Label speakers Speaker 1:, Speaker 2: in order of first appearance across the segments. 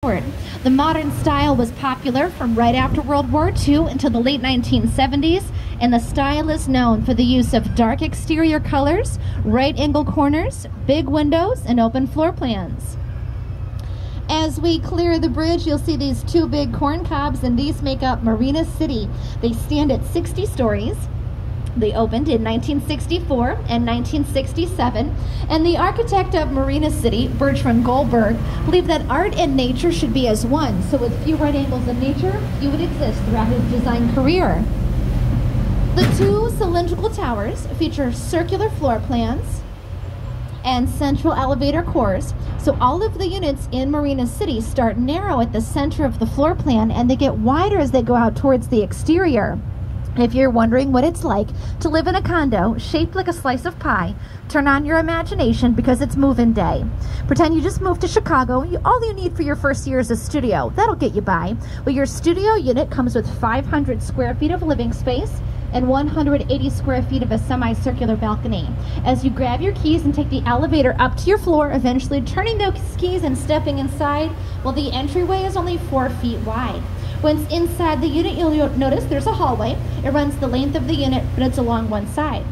Speaker 1: westward. The modern style was popular from right after World War II until the late 1970s, and the style is known for the use of dark exterior colors, right angle corners, big windows, and open floor plans. As we clear the bridge, you'll see these two big corn cobs, and these make up Marina City. They stand at 60 stories. They opened in 1964 and 1967, and the architect of Marina City, Bertrand Goldberg, believed that art and nature should be as one. So with few right angles in nature, you would exist throughout his design career. The two cylindrical towers feature circular floor plans and central elevator cores. So all of the units in Marina City start narrow at the center of the floor plan, and they get wider as they go out towards the exterior. If you're wondering what it's like to live in a condo shaped like a slice of pie, turn on your imagination because it's move-in day. Pretend you just moved to Chicago. All you need for your first year is a studio. That'll get you by. Well, your studio unit comes with 500 square feet of living space and 180 square feet of a semicircular balcony. As you grab your keys and take the elevator up to your floor, eventually turning those keys and stepping inside, well, the entryway is only 4 feet wide. Once inside the unit, you'll notice there's a hallway. It runs the length of the unit, but it's along one side.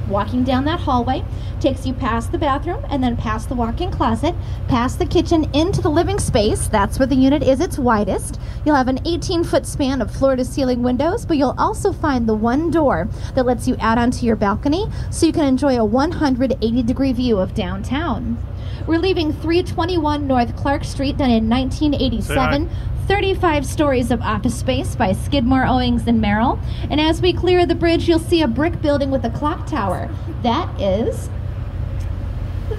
Speaker 1: Walking down that hallway takes you past the bathroom and then past the walk-in closet, past the kitchen into the living space. That's where the unit is its widest. You'll have an 18-foot span of floor-to-ceiling windows, but you'll also find the one door that lets you out onto your balcony so you can enjoy a 180-degree view of downtown. We're leaving 321 North Clark Street, done in 1987. 35 stories of office space by Skidmore, Owings, and Merrill. And as we clear the bridge, you'll see a brick building with a clock tower. That is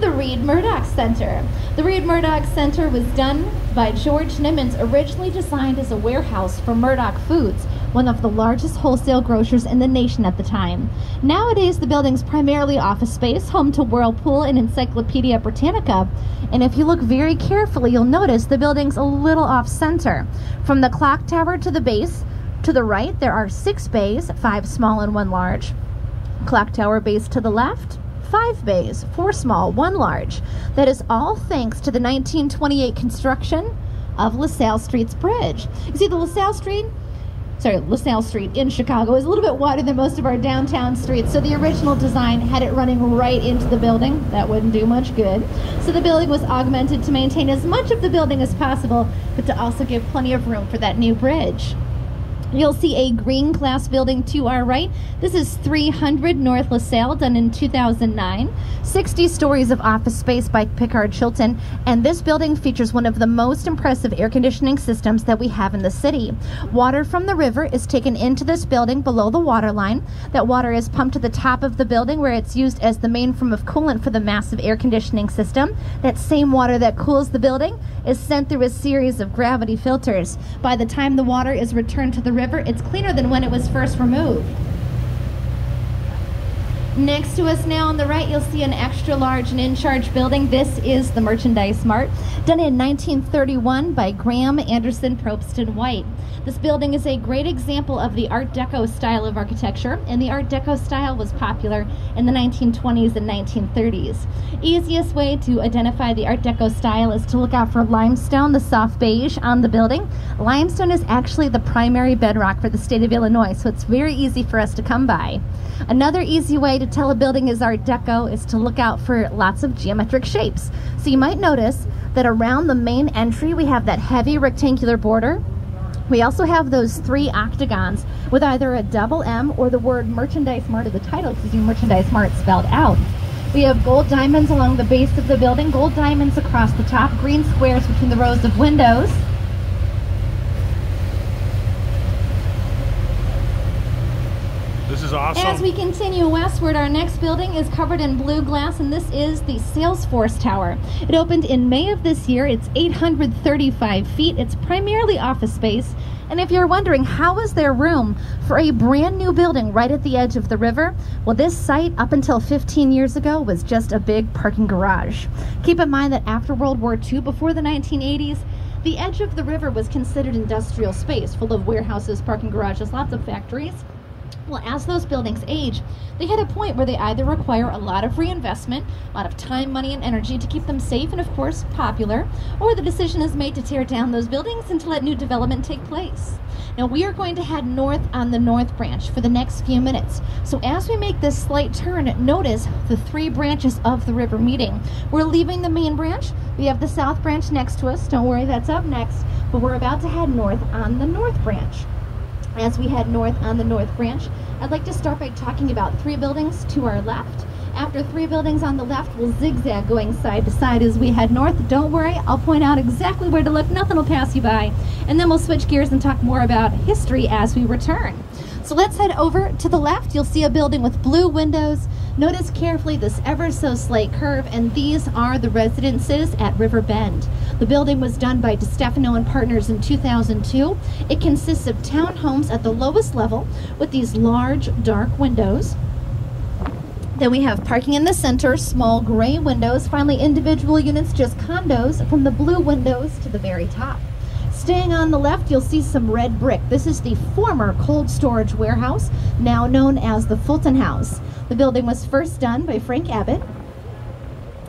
Speaker 1: the Reed Murdoch Center. The Reed Murdoch Center was done by George Nimmons, originally designed as a warehouse for Murdoch Foods, one of the largest wholesale grocers in the nation at the time. Nowadays, the building's primarily office space, home to Whirlpool and Encyclopedia Britannica. And if you look very carefully, you'll notice the building's a little off-center. From the clock tower to the base, to the right, there are 6 bays, 5 small and 1 large. Clock tower base to the left, 5 bays, 4 small, 1 large. That is all thanks to the 1928 construction of LaSalle Street's bridge. You see, the LaSalle Street in Chicago is a little bit wider than most of our downtown streets, so the original design had it running right into the building. That wouldn't do much good. So the building was augmented to maintain as much of the building as possible, but to also give plenty of room for that new bridge. You'll see a green glass building to our right. This is 300 North LaSalle, done in 2009. 60 stories of office space by Pickard Chilton, and this building features one of the most impressive air conditioning systems that we have in the city. Water from the river is taken into this building below the water line. That water is pumped to the top of the building where it's used as the main form of coolant for the massive air conditioning system. That same water that cools the building is sent through a series of gravity filters. By the time the water is returned to the river, it's cleaner than when it was first removed. Next to us now on the right, you'll see an extra large and in-charge building. This is the Merchandise Mart, done in 1931 by Graham, Anderson, Probst, and White. This building is a great example of the Art Deco style of architecture, and the Art Deco style was popular in the 1920s and 1930s. Easiest way to identify the Art Deco style is to look out for limestone, the soft beige on the building. Limestone is actually the primary bedrock for the state of Illinois, so it's very easy for us to come by. Another easy way to tell a building is Art Deco is to look out for lots of geometric shapes. So you might notice that around the main entry we have that heavy rectangular border. We also have those 3 octagons with either a double M or the word Merchandise Mart of the title, because you Merchandise Mart spelled out. We have gold diamonds along the base of the building, gold diamonds across the top, green squares between the rows of windows.
Speaker 2: This is awesome.
Speaker 1: As we continue westward, our next building is covered in blue glass, and this is the Salesforce Tower. It opened in May of this year. It's 835 feet. It's primarily office space. And if you're wondering, how is there room for a brand new building right at the edge of the river? Well, this site, up until 15 years ago, was just a big parking garage. Keep in mind that after World War II, before the 1980s, the edge of the river was considered industrial space, full of warehouses, parking garages, lots of factories. Well, as those buildings age, they hit a point where they either require a lot of reinvestment, a lot of time, money, and energy to keep them safe and, of course, popular, or the decision is made to tear down those buildings and to let new development take place. Now, we are going to head north on the North Branch for the next few minutes. So as we make this slight turn, notice the 3 branches of the river meeting. We're leaving the main branch. We have the South Branch next to us. Don't worry, that's up next. But we're about to head north on the North Branch. As we head north on the North Branch, I'd like to start by talking about 3 buildings to our left. After 3 buildings on the left, we'll zigzag going side to side as we head north. Don't worry, I'll point out exactly where to look. Nothing will pass you by. And then we'll switch gears and talk more about history as we return. So let's head over to the left. You'll see a building with blue windows. Notice carefully this ever so slight curve, and these are the residences at River Bend. The building was done by DeStefano and Partners in 2002. It consists of townhomes at the lowest level with these large dark windows. Then we have parking in the center, small gray windows. Finally, individual units, just condos, from the blue windows to the very top. Staying on the left, you'll see some red brick. This is the former cold storage warehouse, now known as the Fulton House. The building was first done by Frank Abbott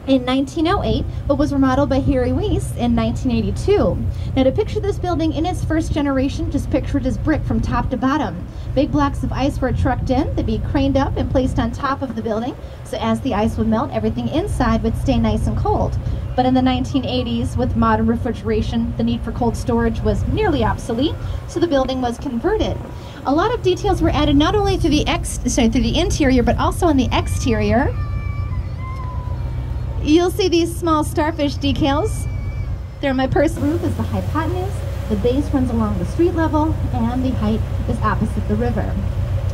Speaker 1: in 1908, but was remodeled by Harry Weiss in 1982. Now, to picture this building in its first generation, just picture it as brick from top to bottom. Big blocks of ice were trucked in. They'd be craned up and placed on top of the building, so as the ice would melt, everything inside would stay nice and cold. But in the 1980s, with modern refrigeration, the need for cold storage was nearly obsolete, so the building was converted. A lot of details were added not only through the interior, but also on the exterior. You'll see these small starfish decals. There, my purse roof is the hypotenuse, the base runs along the street level, and the height is opposite the river.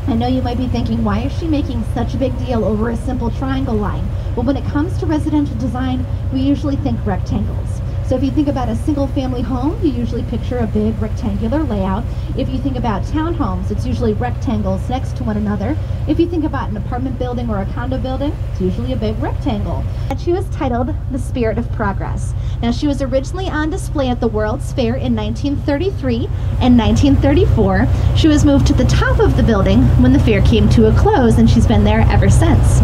Speaker 1: I know you might be thinking, why is she making such a big deal over a simple triangle line? Well, when it comes to residential design, we usually think rectangles. So if you think about a single family home, you usually picture a big rectangular layout. If you think about townhomes, it's usually rectangles next to one another. If you think about an apartment building or a condo building, it's usually a big rectangle. And she was titled The Spirit of Progress. Now, she was originally on display at the World's Fair in 1933 and 1934. She was moved to the top of the building when the fair came to a close, and she's been there ever since.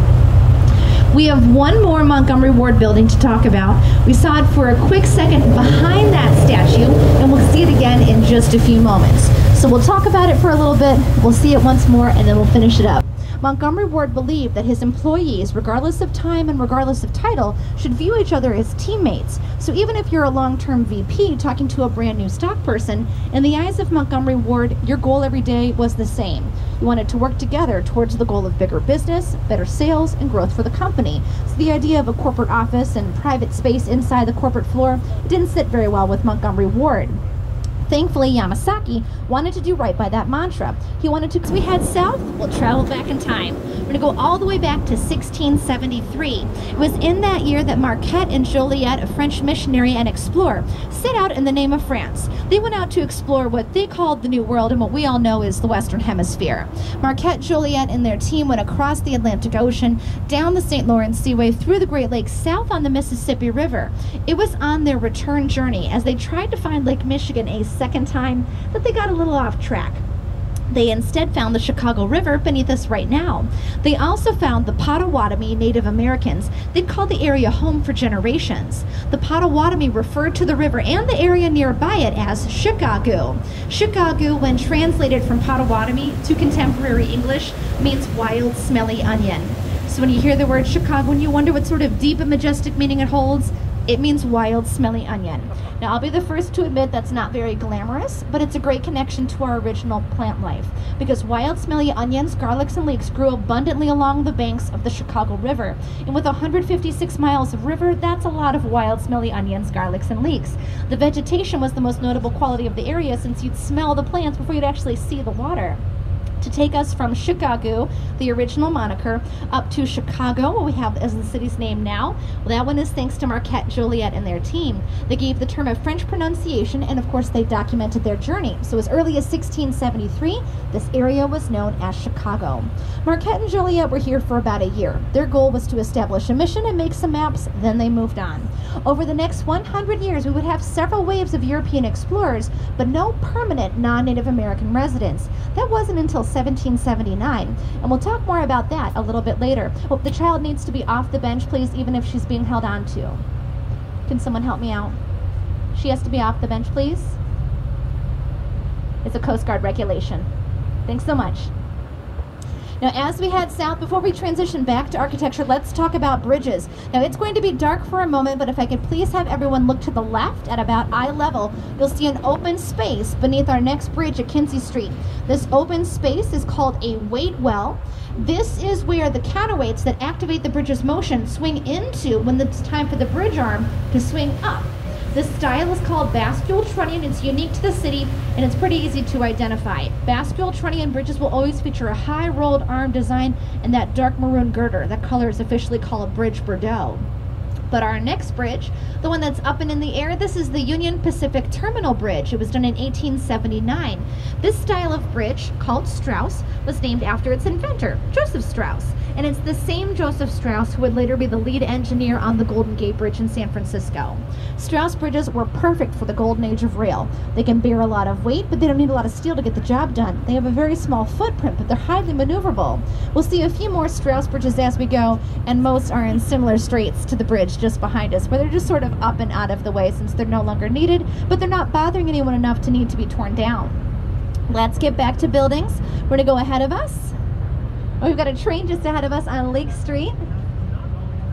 Speaker 1: We have one more Montgomery Ward building to talk about. We saw it for a quick second behind that statue, and we'll see it again in just a few moments. So we'll talk about it for a little bit, we'll see it once more, and then we'll finish it up. Montgomery Ward believed that his employees, regardless of time and regardless of title, should view each other as teammates. So even if you're a long-term VP talking to a brand new stock person, in the eyes of Montgomery Ward, your goal every day was the same. You wanted to work together towards the goal of bigger business, better sales, and growth for the company. So the idea of a corporate office and private space inside the corporate floor, it didn't sit very well with Montgomery Ward. Thankfully, Yamasaki wanted to do right by that mantra. He wanted to, as we head south, we'll travel back in time. We're going to go all the way back to 1673. It was in that year that Marquette and Joliet, a French missionary and explorer, set out in the name of France. They went out to explore what they called the New World and what we all know is the Western Hemisphere. Marquette, Joliet, and their team went across the Atlantic Ocean, down the St. Lawrence Seaway, through the Great Lakes, south on the Mississippi River. It was on their return journey as they tried to find Lake Michigan a second time that they got a little off track. They instead found the Chicago River beneath us right now. They also found the Potawatomi Native Americans. They'd called the area home for generations. The Potawatomi referred to the river and the area nearby it as Chicago. Chicago, when translated from Potawatomi to contemporary English, means wild, smelly onion. So when you hear the word Chicago and you wonder what sort of deep and majestic meaning it holds, it means wild, smelly onion. Now, I'll be the first to admit that's not very glamorous, but it's a great connection to our original plant life, because wild, smelly onions, garlics, and leeks grew abundantly along the banks of the Chicago River. And with 156 miles of river, that's a lot of wild, smelly onions, garlics, and leeks. The vegetation was the most notable quality of the area, since you'd smell the plants before you'd actually see the water. To take us from Chicago, the original moniker, up to Chicago, what we have as the city's name now, well, that one is thanks to Marquette, Joliet, and their team. They gave the term a French pronunciation, and of course they documented their journey. So as early as 1673, this area was known as Chicago. Marquette and Joliet were here for about a year. Their goal was to establish a mission and make some maps, then they moved on. Over the next 100 years, we would have several waves of European explorers, but no permanent non-Native American residents. That wasn't until 1779. And we'll talk more about that a little bit later. Oh, the child needs to be off the bench, please, even if she's being held on to. Can someone help me out? She has to be off the bench, please. It's a Coast Guard regulation. Thanks so much. Now, as we head south, before we transition back to architecture, let's talk about bridges. Now, it's going to be dark for a moment, but if I could please have everyone look to the left at about eye level, you'll see an open space beneath our next bridge at Kinsey Street. This open space is called a weight well. This is where the counterweights that activate the bridge's motion swing into when it's time for the bridge arm to swing up. This style is called Bascule Trunnion. It's unique to the city, and it's pretty easy to identify. Bascule Trunnion bridges will always feature a high rolled arm design and that dark maroon girder. That color is officially called Bridge Bordeaux. But our next bridge, the one that's up and in the air, this is the Union Pacific Terminal Bridge. It was done in 1879. This style of bridge, called Strauss, was named after its inventor, Joseph Strauss. And it's the same Joseph Strauss who would later be the lead engineer on the Golden Gate Bridge in San Francisco. Strauss bridges were perfect for the golden age of rail. They can bear a lot of weight, but they don't need a lot of steel to get the job done. They have a very small footprint, but they're highly maneuverable. We'll see a few more Strauss bridges as we go, and most are in similar straits to the bridge just behind us, where they're just sort of up and out of the way since they're no longer needed, but they're not bothering anyone enough to need to be torn down. Let's get back to buildings. We're going to go ahead of us. We've got a train just ahead of us on Lake Street.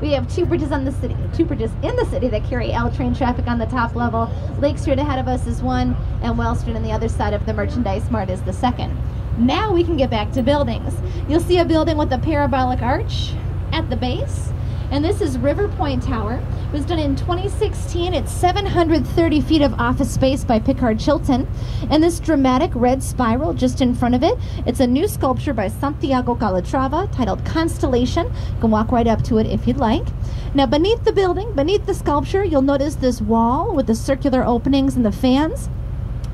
Speaker 1: We have two bridges in the city that carry L train traffic on the top level. Lake Street ahead of us is one, and Wells Street on the other side of the Merchandise Mart is the second. Now we can get back to buildings. You'll see a building with a parabolic arch at the base, and this is River Point Tower. It was done in 2016. It's 730 feet of office space by Pickard Chilton. And this dramatic red spiral just in front of it, it's a new sculpture by Santiago Calatrava titled Constellation. You can walk right up to it if you'd like. Now, beneath the building, beneath the sculpture, you'll notice this wall with the circular openings and the fans.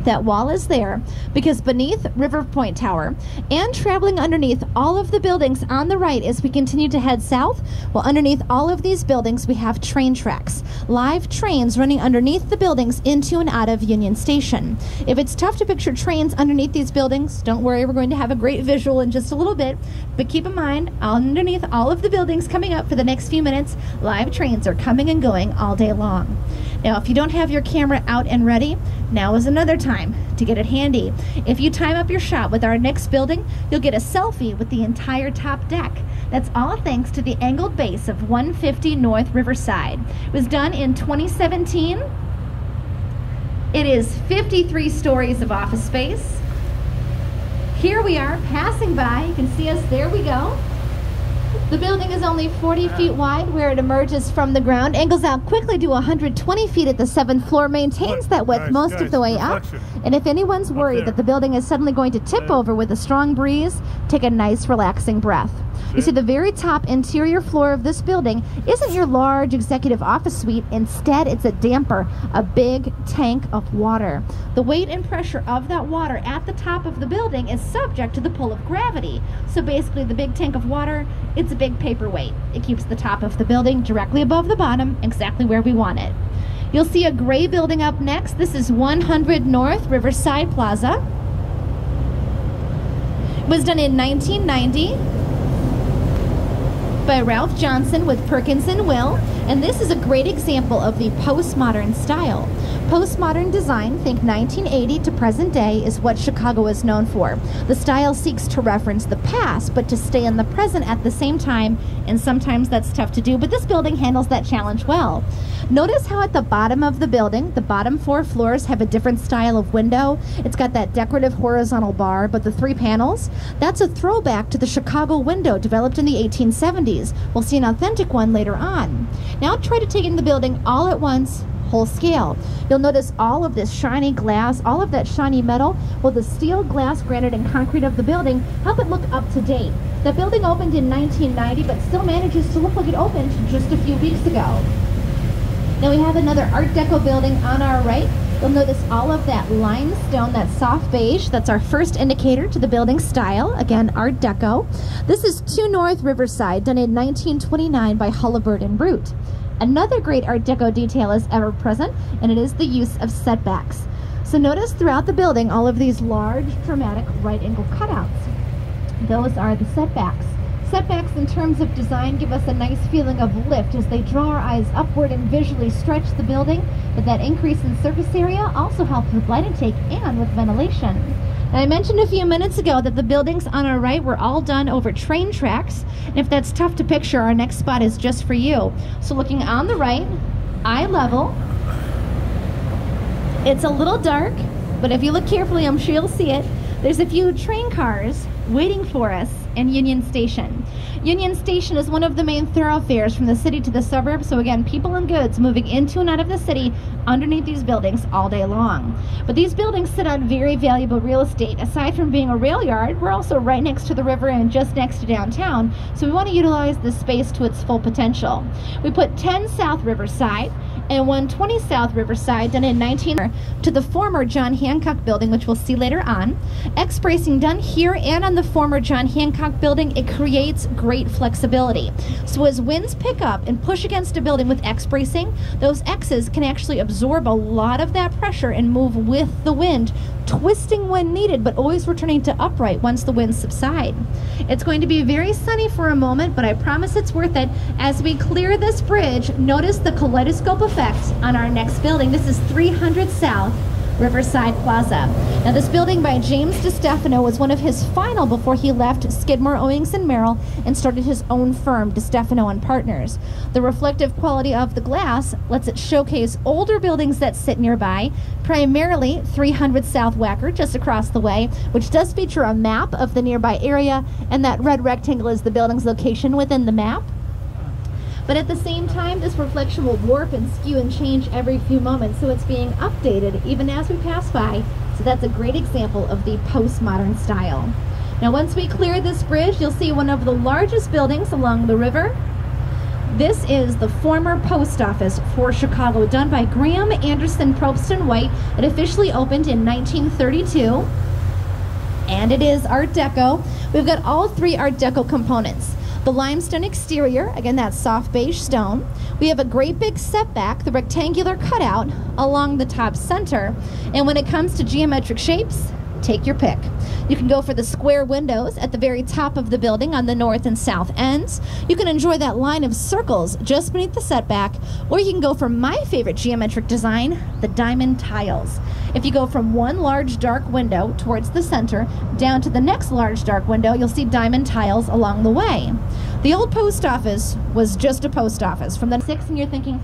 Speaker 1: That wall is there because beneath River Point Tower and traveling underneath all of the buildings on the right as we continue to head south, well, underneath all of these buildings we have train tracks, live trains running underneath the buildings into and out of Union Station. If it's tough to picture trains underneath these buildings, don't worry, we're going to have a great visual in just a little bit, but keep in mind, underneath all of the buildings coming up for the next few minutes, live trains are coming and going all day long. Now, if you don't have your camera out and ready, now is another time to get it handy. If you time up your shot with our next building, you'll get a selfie with the entire top deck. That's all thanks to the angled base of 150 North Riverside. It was done in 2017. It is 53 stories of office space. Here we are passing by. You can see us. There we go. The building is only 40 feet wide where it emerges from the ground, angles out quickly to 120 feet at the 7th floor, maintains that width most of the way up. And if anyone's worried that the building is suddenly going to tip over with a strong breeze, take a nice relaxing breath. You see, the very top interior floor of this building isn't your large executive office suite. Instead, it's a damper, a big tank of water. The weight and pressure of that water at the top of the building is subject to the pull of gravity. So basically, the big tank of water, it's a big paperweight. It keeps the top of the building directly above the bottom, exactly where we want it. You'll see a gray building up next. This is 100 North Riverside Plaza. It was done in 1990. By Ralph Johnson with Perkins and Will, and this is a great example of the postmodern style. Postmodern design, think 1980 to present day, is what Chicago is known for. The style seeks to reference the past, but to stay in the present at the same time, and sometimes that's tough to do, but this building handles that challenge well. Notice how at the bottom of the building, the bottom 4 floors have a different style of window. It's got that decorative horizontal bar, but the 3 panels, that's a throwback to the Chicago window developed in the 1870s. We'll see an authentic one later on. Now try to take in the building all at once, whole scale. You'll notice all of this shiny glass, all of that shiny metal. Well, the steel, glass, granite, and concrete of the building help it look up to date. The building opened in 1990, but still manages to look like it opened just a few weeks ago. Now we have another Art Deco building on our right. You'll notice all of that limestone, that soft beige. That's our first indicator to the building style. Again, Art Deco. This is 2 North Riverside, done in 1929 by Hullibert and Root. Another great Art Deco detail is ever present, and it is the use of setbacks. So notice throughout the building all of these large, dramatic right-angle cutouts. those are the setbacks. Setbacks in terms of design give us a nice feeling of lift as they draw our eyes upward and visually stretch the building, but that increase in surface area also helps with light intake and with ventilation. And I mentioned a few minutes ago that the buildings on our right were all done over train tracks, and if that's tough to picture, our next spot is just for you. So looking on the right, eye level, it's a little dark, but if you look carefully, I'm sure you'll see it. There's a few train cars waiting for us in Union Station. Union Station is one of the main thoroughfares from the city to the suburbs, so again, people and goods moving into and out of the city underneath these buildings all day long. But these buildings sit on very valuable real estate. Aside from being a rail yard, we're also right next to the river and just next to downtown, so we want to utilize this space to its full potential. We put 10 South Riverside and 120 South Riverside done in 19 to the former John Hancock building, which we'll see later on. X-bracing done here and on the former John Hancock building, it creates great flexibility. So as winds pick up and push against a building with X-bracing, those X's can actually absorb a lot of that pressure and move with the wind, twisting when needed, but always returning to upright once the winds subside. It's going to be very sunny for a moment, but I promise it's worth it. As we clear this bridge, notice the kaleidoscope effect on our next building. This is 300 South Riverside Plaza. Now this building by James DeStefano was one of his final before he left Skidmore, Owings & Merrill and started his own firm, DeStefano and Partners. The reflective quality of the glass lets it showcase older buildings that sit nearby, primarily 300 South Wacker just across the way, which does feature a map of the nearby area, and that red rectangle is the building's location within the map. But at the same time, this reflection will warp and skew and change every few moments, so it's being updated even as we pass by. So that's a great example of the postmodern style. Now once we clear this bridge, you'll see one of the largest buildings along the river. This is the former post office for Chicago, done by Graham Anderson Probst & White. It officially opened in 1932, and it is Art Deco. We've got all three Art Deco components. The limestone exterior, again that's soft beige stone. We have a great big setback, the rectangular cutout along the top center. And when it comes to geometric shapes, take your pick. You can go for the square windows at the very top of the building on the north and south ends. You can enjoy that line of circles just beneath the setback, or you can go for my favorite geometric design, the diamond tiles. If you go from one large dark window towards the center down to the next large dark window, you'll see diamond tiles along the way. The old post office was just a post office. From the 6th, and you're thinking,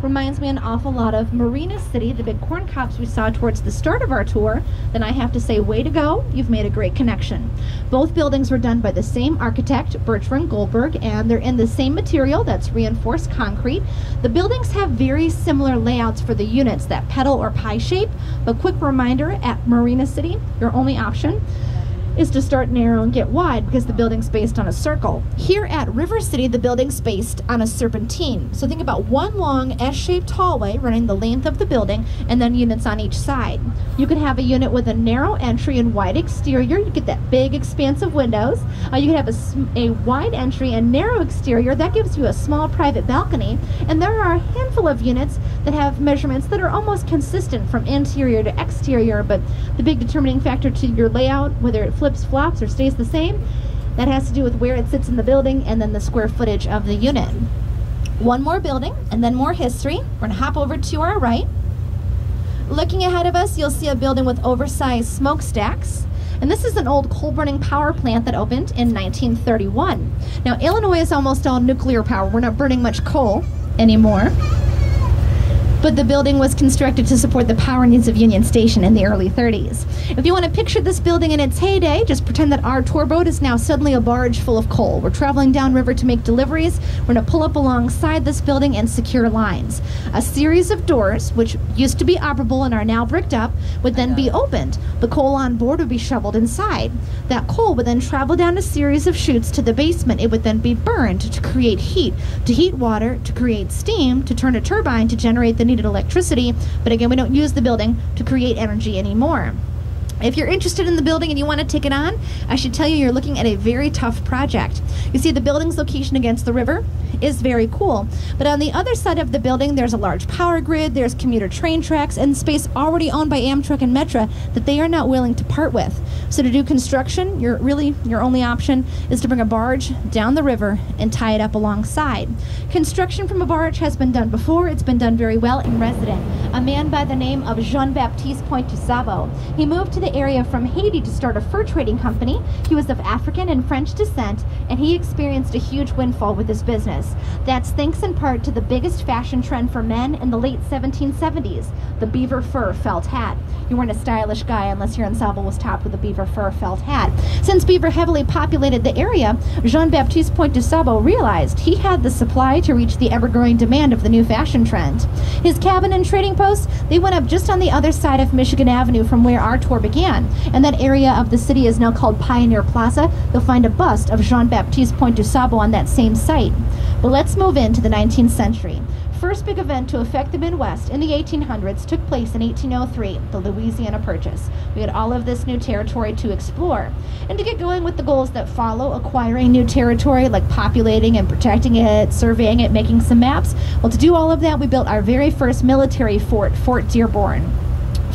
Speaker 1: reminds me an awful lot of Marina City, the big corn cobs we saw towards the start of our tour, then I have to say, way to go, you've made a great connection. Both buildings were done by the same architect, Bertrand Goldberg, and they're in the same material, that's reinforced concrete. The buildings have very similar layouts for the units, that petal or pie shape, but quick reminder, at Marina City, your only option is to start narrow and get wide because the building's based on a circle. Here at River City, the building's based on a serpentine. So think about one long S-shaped hallway running the length of the building and then units on each side. You could have a unit with a narrow entry and wide exterior. You get that big expansive windows. You could have a wide entry and narrow exterior. That gives you a small private balcony. And there are a handful of units that have measurements that are almost consistent from interior to exterior, but the big determining factor to your layout, whether it flips, flops, or stays the same, that has to do with where it sits in the building and then the square footage of the unit. One more building and then more history. We're gonna hop over to our right. Looking ahead of us, you'll see a building with oversized smokestacks. And this is an old coal-burning power plant that opened in 1931. Now, Illinois is almost all nuclear power. We're not burning much coal anymore. But the building was constructed to support the power needs of Union Station in the early 30s. If you want to picture this building in its heyday, just pretend that our tour boat is now suddenly a barge full of coal. We're traveling downriver to make deliveries. We're going to pull up alongside this building and secure lines. A series of doors, which used to be operable and are now bricked up, would then be opened. The coal on board would be shoveled inside. That coal would then travel down a series of chutes to the basement. It would then be burned to create heat, to heat water, to create steam, to turn a turbine to generate the needed electricity. But again, we don't use the building to create energy anymore. If you're interested in the building and you want to take it on, I should tell you you're looking at a very tough project. You see, the building's location against the river is very cool, but on the other side of the building there's a large power grid, there's commuter train tracks, and space already owned by Amtrak and Metra that they are not willing to part with. So to do construction, your only option is to bring a barge down the river and tie it up alongside. Construction from a barge has been done before. It's been done very well in resident. A man by the name of Jean-Baptiste Pointe-du-Sable. He moved to the area from Haiti to start a fur trading company. He was of African and French descent, and he experienced a huge windfall with his business. That's thanks in part to the biggest fashion trend for men in the late 1770s, the beaver fur felt hat. You weren't a stylish guy unless your ensemble was topped with a beaver fur felt hat. Since beaver heavily populated the area, Jean-Baptiste Pointe-du-Sable realized he had the supply to reach the ever-growing demand of the new fashion trend. His cabin and trading posts, they went up just on the other side of Michigan Avenue from where our tour began, and that area of the city is now called Pioneer Plaza. You'll find a bust of Jean-Baptiste Pointe-du-Sable on that same site. But let's move into the 19th century. First big event to affect the Midwest in the 1800s took place in 1803, the Louisiana Purchase. We had all of this new territory to explore. And to get going with the goals that follow, acquiring new territory like populating and protecting it, surveying it, making some maps, well, to do all of that, we built our very first military fort, Fort Dearborn.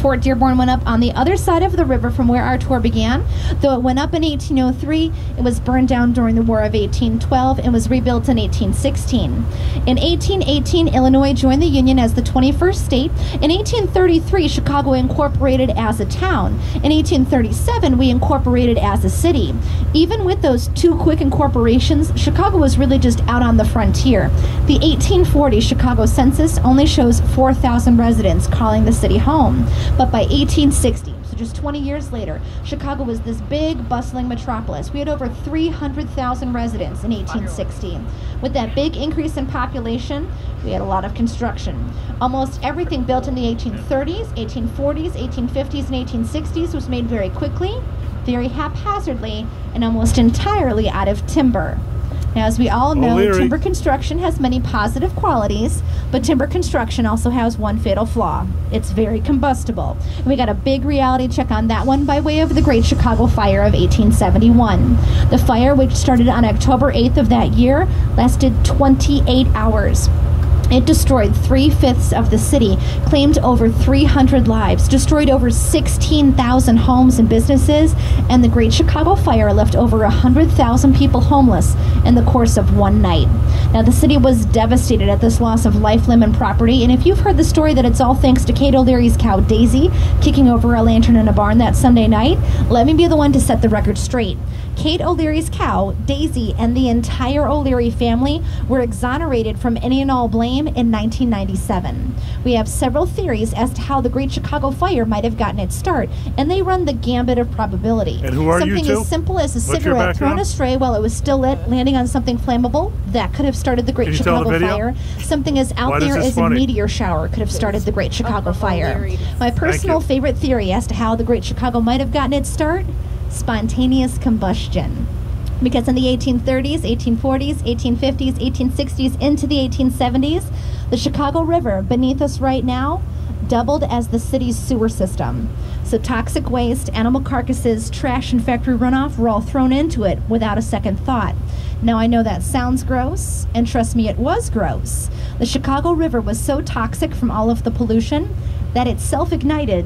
Speaker 1: Fort Dearborn went up on the other side of the river from where our tour began. Though it went up in 1803, it was burned down during the War of 1812 and was rebuilt in 1816. In 1818, Illinois joined the Union as the 21st state. In 1833, Chicago incorporated as a town. In 1837, we incorporated as a city. Even with those two quick incorporations, Chicago was really just out on the frontier. The 1840 Chicago census only shows 4,000 residents calling the city home. But by 1860, so just 20 years later, Chicago was this big, bustling metropolis. We had over 300,000 residents in 1860. With that big increase in population, we had a lot of construction. Almost everything built in the 1830s, 1840s, 1850s, and 1860s was made very quickly, very haphazardly, and almost entirely out of timber. Now, as we all know, timber construction has many positive qualities, but timber construction also has one fatal flaw. It's very combustible. And we got a big reality check on that one by way of the Great Chicago Fire of 1871. The fire, which started on October 8th of that year, lasted 28 hours. It destroyed 3/5 of the city, claimed over 300 lives, destroyed over 16,000 homes and businesses, and the Great Chicago Fire left over 100,000 people homeless in the course of one night. Now, the city was devastated at this loss of life, limb, and property, and if you've heard the story that it's all thanks to Kate O'Leary's cow, Daisy, kicking over a lantern in a barn that Sunday night, let me be the one to set the record straight. Kate O'Leary's cow, Daisy, and the entire O'Leary family were exonerated from any and all blame in 1997. We have several theories as to how the Great Chicago Fire might have gotten its start, and they run the gambit of probability.
Speaker 2: And who are
Speaker 1: something
Speaker 2: you two?
Speaker 1: As simple as a cigarette thrown astray while it was still lit, landing on something flammable, that could have started the Great Chicago Fire. Something as out there as a meteor shower could have started the Great Chicago Fire. My personal favorite theory as to how the Great Chicago might have gotten its start: spontaneous combustion. Because in the 1830s, 1840s, 1850s, 1860s, into the 1870s, the Chicago River, beneath us right now, doubled as the city's sewer system. So toxic waste, animal carcasses, trash, and factory runoff were all thrown into it without a second thought. Now, I know that sounds gross, and trust me, it was gross. The Chicago River was so toxic from all of the pollution that it self-ignited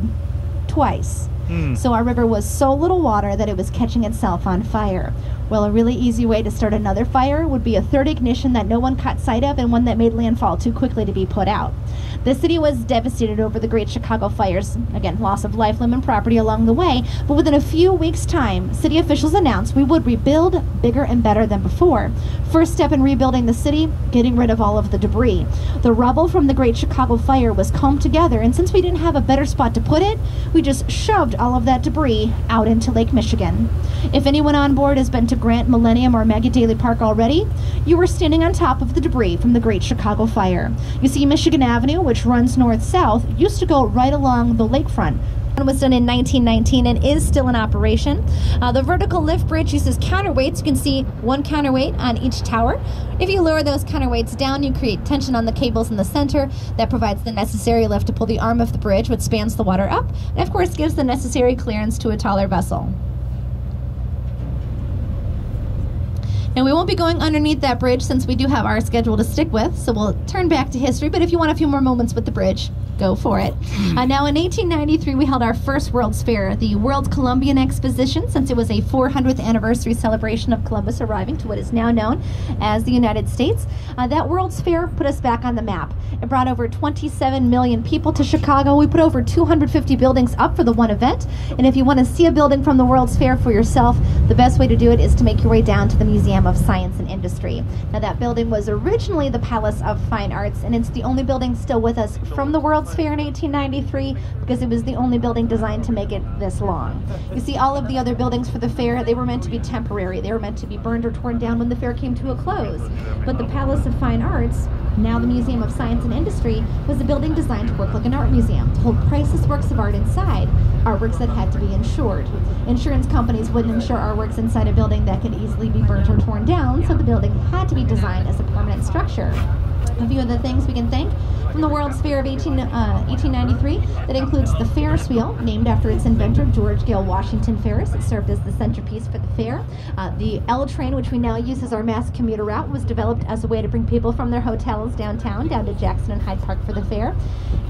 Speaker 1: twice. So our river was so little water that it was catching itself on fire. Well, a really easy way to start another fire would be a third ignition that no one caught sight of and one that made landfall too quickly to be put out. The city was devastated over the Great Chicago Fires. Again, loss of life, limb, and property along the way. But within a few weeks' time, city officials announced we would rebuild bigger and better than before. First step in rebuilding the city, getting rid of all of the debris. The rubble from the Great Chicago Fire was combed together, and since we didn't have a better spot to put it, we just shoved all of that debris out into Lake Michigan. If anyone on board has been to Grant, Millennium, or Maggie Daly Park already, you were standing on top of the debris from the Great Chicago Fire. You see, Michigan Avenue, which runs north-south, used to go right along the lakefront, One was done in 1919 and is still in operation. The vertical lift bridge uses counterweights. You can see one counterweight on each tower. If you lower those counterweights down, you create tension on the cables in the center. That provides the necessary lift to pull the arm of the bridge, which spans the water up, and of course gives the necessary clearance to a taller vessel. Now, we won't be going underneath that bridge since we do have our schedule to stick with, so we'll turn back to history, but if you want a few more moments with the bridge, go for it. Now, in 1893, we held our first World's Fair, the World Columbian Exposition, since it was a 400th anniversary celebration of Columbus arriving to what is now known as the United States. That World's Fair put us back on the map. It brought over 27 million people to Chicago. We put over 250 buildings up for the one event, and if you want to see a building from the World's Fair for yourself, the best way to do it is to make your way down to the Museum of Science and Industry. Now, that building was originally the Palace of Fine Arts, and it's the only building still with us from the World's Fair in 1893 because it was the only building designed to make it this long. You see, all of the other buildings for the fair, they were meant to be temporary. They were meant to be burned or torn down when the fair came to a close. But the Palace of Fine Arts, now the Museum of Science and Industry, was a building designed to work like an art museum, to hold priceless works of art inside, artworks that had to be insured. Insurance companies wouldn't insure artworks inside a building that could easily be burnt or torn down, so the building had to be designed as a permanent structure. A few of the things we can thank from the World's Fair of 1893, that includes the Ferris wheel, named after its inventor, George Gale Washington Ferris. It served as the centerpiece for the fair. The L train, which we now use as our mass commuter route, was developed as a way to bring people from their hotels downtown down to Jackson and Hyde Park for the fair.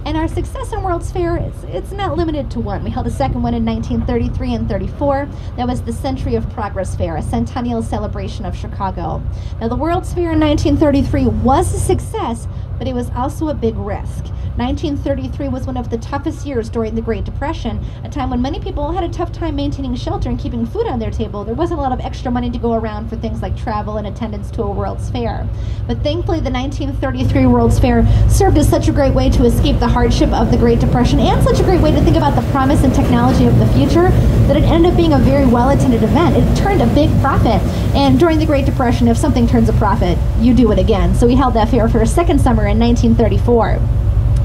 Speaker 1: And our success in World's Fair, it's not limited to one. We held a second one in 1933 and 34. That was the Century of Progress Fair, a centennial celebration of Chicago. Now, the World's Fair in 1933 was a success, but it was also a big risk. 1933 was one of the toughest years during the Great Depression, a time when many people had a tough time maintaining shelter and keeping food on their table. There wasn't a lot of extra money to go around for things like travel and attendance to a World's Fair. But thankfully, the 1933 World's Fair served as such a great way to escape the hardship of the Great Depression and such a great way to think about the promise and technology of the future that it ended up being a very well-attended event. It turned a big profit. And during the Great Depression, if something turns a profit, you do it again. So we held that fair for a second summer in 1934.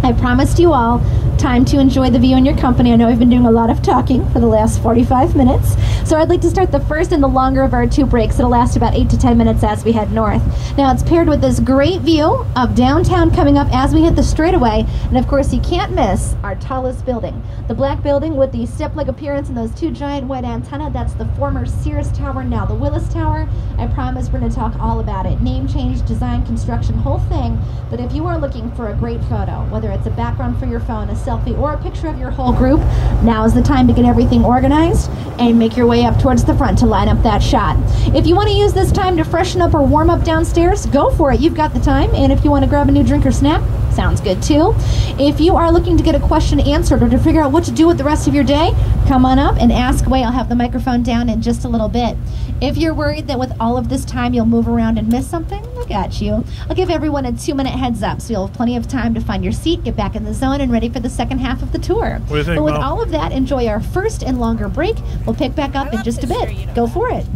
Speaker 1: I promised you all time to enjoy the view in your company. I know I've been doing a lot of talking for the last 45 minutes. So I'd like to start the first and the longer of our two breaks. It'll last about 8 to 10 minutes as we head north. Now, it's paired with this great view of downtown coming up as we hit the straightaway. And of course, you can't miss our tallest building. The black building with the step-like appearance and those two giant white antennae, that's the former Sears Tower, now the Willis Tower. I promise we're going to talk all about it. Name change, design, construction, whole thing. But if you are looking for a great photo, whether it's a background for your phone, a selfie, or a picture of your whole group, now is the time to get everything organized and make your way up towards the front to line up that shot. If you want to use this time to freshen up or warm up downstairs, go for it. You've got the time. And if you want to grab a new drink or snack, sounds good too. If you are looking to get a question answered or to figure out what to do with the rest of your day, come on up and ask away. I'll have the microphone down in just a little bit. If you're worried that with all of this time you'll move around and miss something, I got you. I'll give everyone a 2-minute heads up, so you'll have plenty of time to find your seat, get back in the zone, and ready for the second half of the tour.
Speaker 2: What do you think,
Speaker 1: but with
Speaker 2: Mel?
Speaker 1: all of that, enjoy our first and longer break. We'll pick back up in just a bit. Go for it.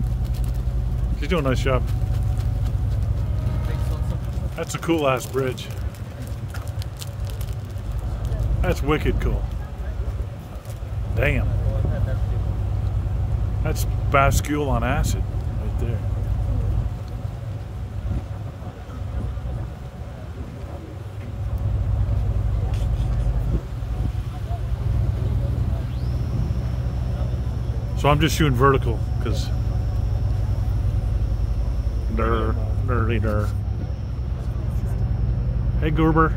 Speaker 2: She's doing a nice job. That's a cool ass bridge. That's wicked cool. Damn. That's Bascule on acid right there. So I'm just shooting vertical because dirty. Hey, Gerber.